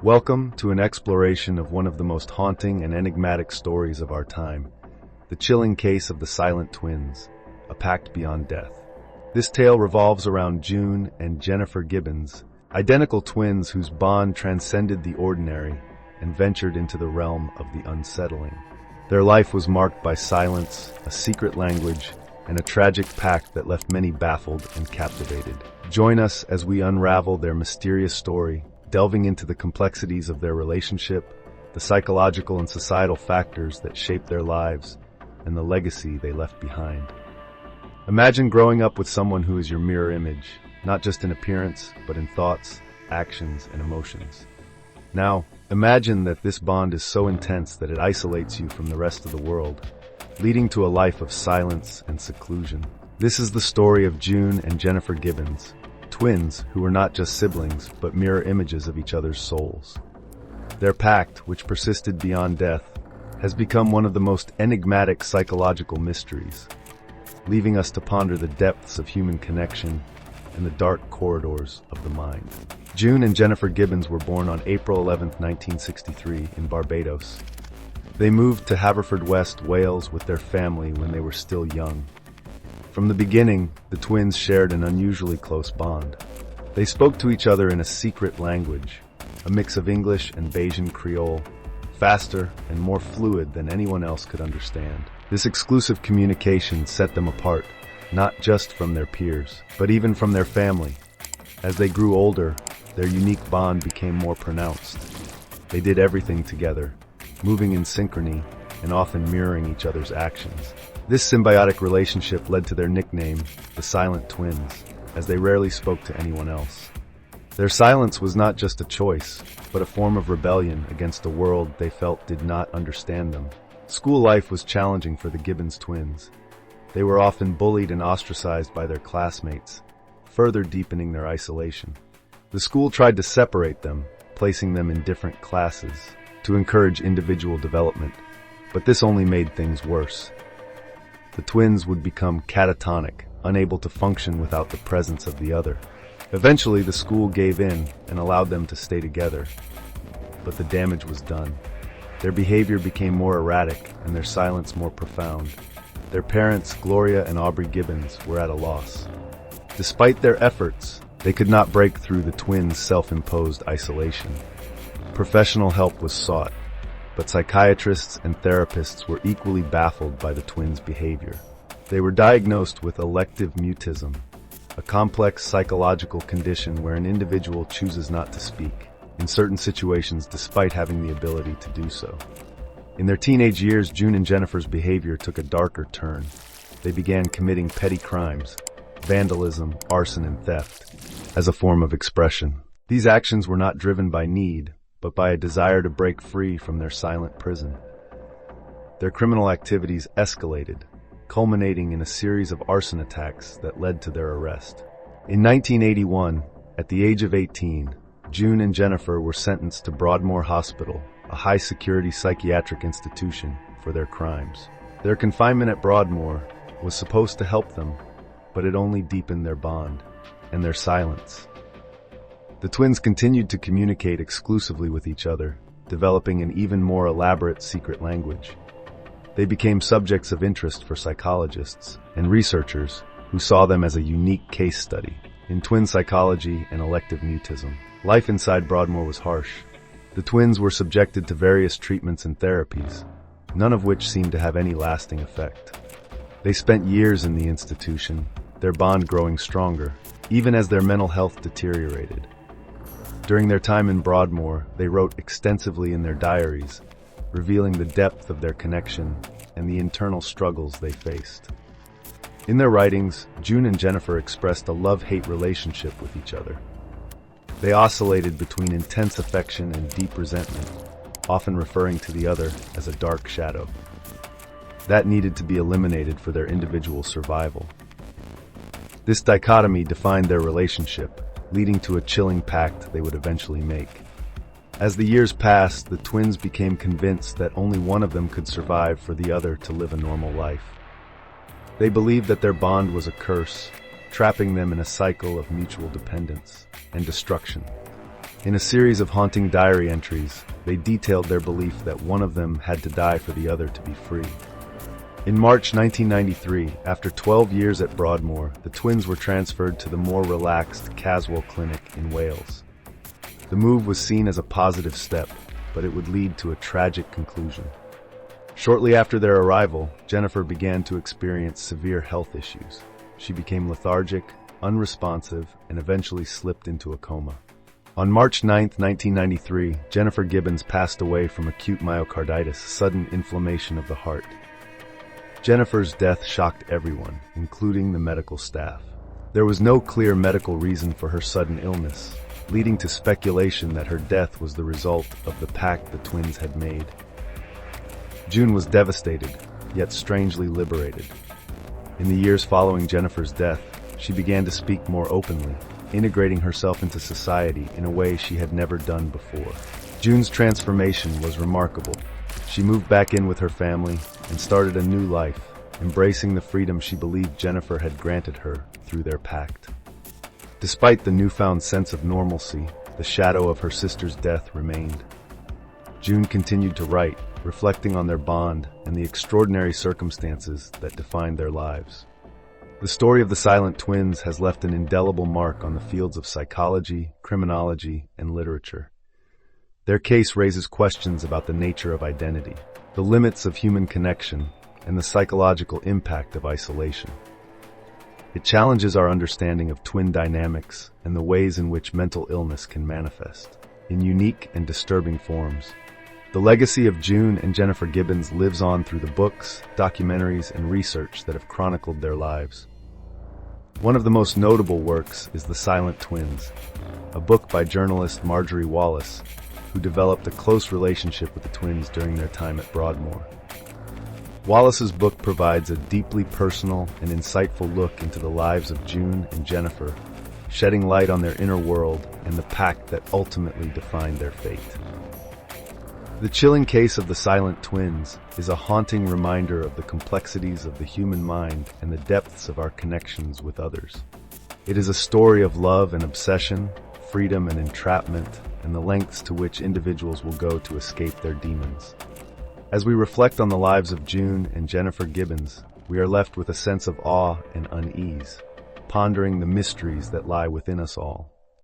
Welcome to an exploration of one of the most haunting and enigmatic stories of our time, the chilling case of the silent twins, a pact beyond death. This tale revolves around June and Jennifer Gibbons, identical twins whose bond transcended the ordinary and ventured into the realm of the unsettling. Their life was marked by silence, a secret language, and a tragic pact that left many baffled and captivated. Join us as we unravel their mysterious story, delving into the complexities of their relationship, the psychological and societal factors that shaped their lives, and the legacy they left behind. Imagine growing up with someone who is your mirror image, not just in appearance, but in thoughts, actions, and emotions. Now, imagine that this bond is so intense that it isolates you from the rest of the world, leading to a life of silence and seclusion. This is the story of June and Jennifer Gibbons, twins who were not just siblings, but mirror images of each other's souls. Their pact, which persisted beyond death, has become one of the most enigmatic psychological mysteries, leaving us to ponder the depths of human connection and the dark corridors of the mind. June and Jennifer Gibbons were born on April 11, 1963, in Barbados. They moved to Haverfordwest, Wales with their family when they were still young. From the beginning, the twins shared an unusually close bond. They spoke to each other in a secret language, a mix of English and Bayesian Creole, faster and more fluid than anyone else could understand. This exclusive communication set them apart, not just from their peers, but even from their family. As they grew older, their unique bond became more pronounced. They did everything together, moving in synchrony and often mirroring each other's actions. This symbiotic relationship led to their nickname, the Silent Twins, as they rarely spoke to anyone else. Their silence was not just a choice, but a form of rebellion against a world they felt did not understand them. School life was challenging for the Gibbons twins. They were often bullied and ostracized by their classmates, further deepening their isolation. The school tried to separate them, placing them in different classes to encourage individual development, but this only made things worse. The twins would become catatonic, unable to function without the presence of the other. Eventually, the school gave in and allowed them to stay together, but the damage was done. Their behavior became more erratic and their silence more profound. Their parents, Gloria and Aubrey Gibbons, were at a loss. Despite their efforts, they could not break through the twins' self-imposed isolation. Professional help was sought, but psychiatrists and therapists were equally baffled by the twins' behavior. They were diagnosed with elective mutism, a complex psychological condition where an individual chooses not to speak in certain situations despite having the ability to do so. In their teenage years, June and Jennifer's behavior took a darker turn. They began committing petty crimes, vandalism, arson, and theft, as a form of expression. These actions were not driven by need, but by a desire to break free from their silent prison. Their criminal activities escalated, culminating in a series of arson attacks that led to their arrest. In 1981, at the age of 18, June and Jennifer were sentenced to Broadmoor Hospital, a high-security psychiatric institution, for their crimes. Their confinement at Broadmoor was supposed to help them, but it only deepened their bond and their silence. The twins continued to communicate exclusively with each other, developing an even more elaborate secret language. They became subjects of interest for psychologists and researchers who saw them as a unique case study in twin psychology and elective mutism. Life inside Broadmoor was harsh. The twins were subjected to various treatments and therapies, none of which seemed to have any lasting effect. They spent years in the institution, their bond growing stronger, even as their mental health deteriorated. During their time in Broadmoor, they wrote extensively in their diaries, revealing the depth of their connection and the internal struggles they faced. In their writings, June and Jennifer expressed a love-hate relationship with each other. They oscillated between intense affection and deep resentment, often referring to the other as a dark shadow. That needed to be eliminated for their individual survival. This dichotomy defined their relationship, leading to a chilling pact they would eventually make. As the years passed, the twins became convinced that only one of them could survive for the other to live a normal life. They believed that their bond was a curse, trapping them in a cycle of mutual dependence and destruction. In a series of haunting diary entries, they detailed their belief that one of them had to die for the other to be free. In March 1993, after 12 years at Broadmoor, the twins were transferred to the more relaxed Caswell Clinic in Wales. The move was seen as a positive step, but it would lead to a tragic conclusion. Shortly after their arrival, Jennifer began to experience severe health issues. She became lethargic, unresponsive, and eventually slipped into a coma. On March 9, 1993, Jennifer Gibbons passed away from acute myocarditis, sudden inflammation of the heart. Jennifer's death shocked everyone, including the medical staff. There was no clear medical reason for her sudden illness, leading to speculation that her death was the result of the pact the twins had made. June was devastated, yet strangely liberated. In the years following Jennifer's death, she began to speak more openly, integrating herself into society in a way she had never done before. June's transformation was remarkable. She moved back in with her family and started a new life, embracing the freedom she believed Jennifer had granted her through their pact. Despite the newfound sense of normalcy, the shadow of her sister's death remained. June continued to write, reflecting on their bond and the extraordinary circumstances that defined their lives. The story of the silent twins has left an indelible mark on the fields of psychology, criminology, and literature. Their case raises questions about the nature of identity, the limits of human connection, and the psychological impact of isolation. It challenges our understanding of twin dynamics and the ways in which mental illness can manifest in unique and disturbing forms. The legacy of June and Jennifer Gibbons lives on through the books, documentaries, and research that have chronicled their lives. One of the most notable works is The Silent Twins, a book by journalist Marjorie Wallace, who developed a close relationship with the twins during their time at Broadmoor. Wallace's book provides a deeply personal and insightful look into the lives of June and Jennifer, shedding light on their inner world and the pact that ultimately defined their fate. The chilling case of the silent twins is a haunting reminder of the complexities of the human mind and the depths of our connections with others. It is a story of love and obsession, freedom and entrapment, and the lengths to which individuals will go to escape their demons. As we reflect on the lives of June and Jennifer Gibbons, we are left with a sense of awe and unease, pondering the mysteries that lie within us all.